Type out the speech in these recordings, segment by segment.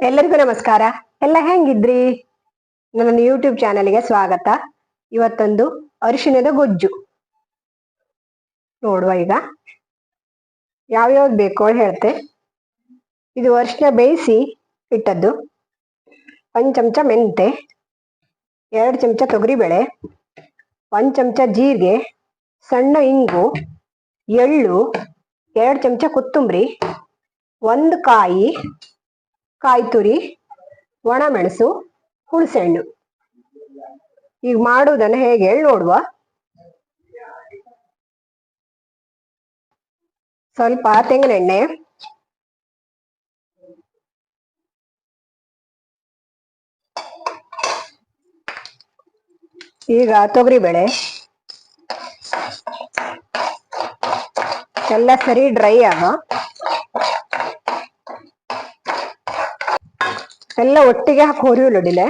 ಎಲ್ಲರಿಗೂ ನಮಸ್ಕಾರ. ಎಲ್ಲ ಹೆಂಗಿದ್ರಿ? ನನ್ನ ಯೂಟ್ಯೂಬ್ ಚಾನೆಲ್ಗೆ ಸ್ವಾಗತ. ಇವತ್ತೊಂದು ಅರಿಶಿಣದ ಗೊಜ್ಜು ನೋಡುವ. ಈಗ ಯಾವ್ಯಾವ್ದು ಬೇಕೋ ಹೇಳ್ತೆ. ಇದು ಅರಿಶಿಣ ಬೇಯಿಸಿ ಇಟ್ಟದ್ದು. 1 ಚಮಚ ಮೆಂತೆ, 2 ಚಮಚ ತೊಗರಿಬೇಳೆ, 1 ಚಮಚ ಜೀರಿಗೆ, ಸಣ್ಣ ಇಂಗು, ಎಳ್ಳು, 2 ಚಮಚ ಕೊತ್ತಂಬರಿ, 1 ಕಾಯಿ ತುರಿ, ಒಣಮೆಣಸು, ಹುಣಸೆಹಣ್ಣು. ಈಗ ಮಾಡುವುದನ್ನು ಹೇಗೆ ಹೇಳಿ ನೋಡುವ. ಸ್ವಲ್ಪ ತೆಂಗಿನೆಣ್ಣೆ, ಈಗ ತೊಗರಿಬೇಳೆ ಎಲ್ಲ ಸರಿ ಡ್ರೈ ಆಗ ಎಲ್ಲ ಒಟ್ಟಿಗೆ ಹಾಕಿ ಹುರಿಯುವುದಿಲ್ಲ.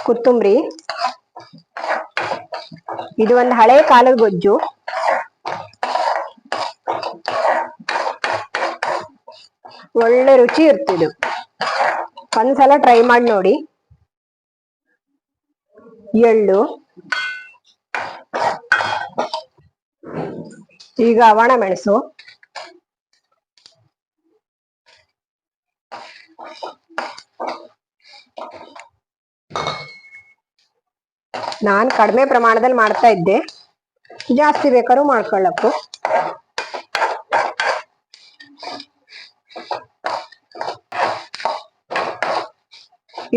ಕೊತ್ತಂಬರಿ, ಇದು ಒಂದು ಹಳೆ ಕಾಲದ ಗೊಜ್ಜು. ಒಳ್ಳೆ ರುಚಿ ಇರ್ತಿದ್ದು. ಒಂದ್ಸಲ ಟ್ರೈ ಮಾಡಿ ನೋಡಿ. ಎಳ್ಳು, ಈಗ ಒಣಮೆಣಸು, ನಾನು ಕಡಿಮೆ ಪ್ರಮಾಣದಲ್ಲಿ ಮಾಡ್ತಾ ಇದ್ದೆ, ಜಾಸ್ತಿ ಬೇಕಾದ್ರೂ ಮಾಡ್ಕೊಳ್ಳಕ್ಕು.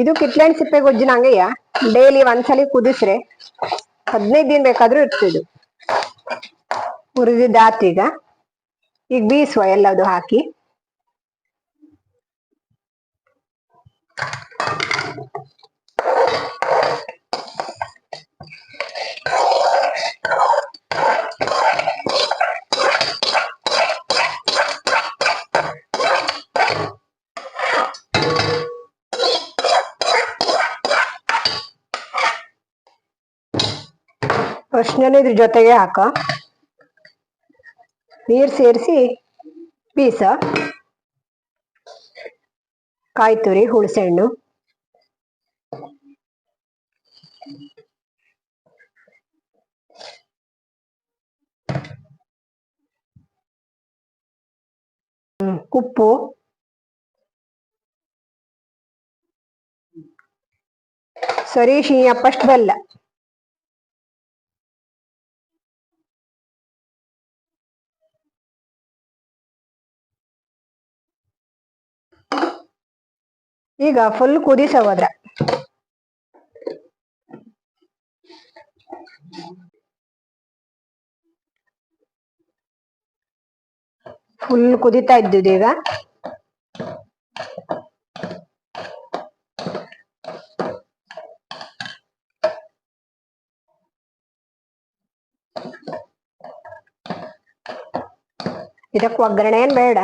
ಇದು ಕಿತ್ಳೆಹಣ್ಣು ಸಿಪ್ಪೆ ಗೊಜ್ಜಿನ ಹಂಗೆಯ ಡೈಲಿ ಒಂದ್ಸಲಿ ಕುದಿಸ್ರೆ 15 ದಿನ ಬೇಕಾದ್ರೂ ಇರ್ತಿದ್ದು. ಹುರಿದಿದ್ದಾತೀಗ. ಈಗ ಬೀಸುವ ಎಲ್ಲದು ಹಾಕಿ. ಅರಿಶಿನ ಇದ್ರ ಜೊತೆಗೆ ಹಾಕ, ನೀರು ಸೇರಿಸಿ ಬೀಸ. ಕಾಯಿ ತುರಿ, ಹುಣಸೆಹಣ್ಣು, ಉಪ್ಪು, ಸರಿ ಶೀಯಪ್ಪಷ್ಟು ಬೆಲ್ಲ. ಈಗ ಫುಲ್ ಕುದಿಸೋದ್ರ. ಫುಲ್ ಕುದಿತಾ ಇದ್ದಿದ್ದು. ಈಗ ಇದಕ್ಕೆ ಒಗ್ಗರಣೆ ಏನ್ ಬೇಡ.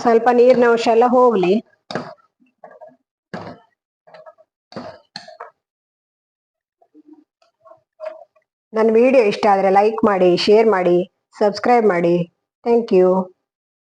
ಸ್ವಲ್ಪ ನೀರಿನ ಅಂಶ ಎಲ್ಲ ಹೋಗ್ಲಿ. ನನ್ನ ವಿಡಿಯೋ ಇಷ್ಟ ಆದ್ರೆ ಲೈಕ್ ಮಾಡಿ, ಶೇರ್ ಮಾಡಿ, ಸಬ್ಸ್ಕ್ರೈಬ್ ಮಾಡಿ. Thank you.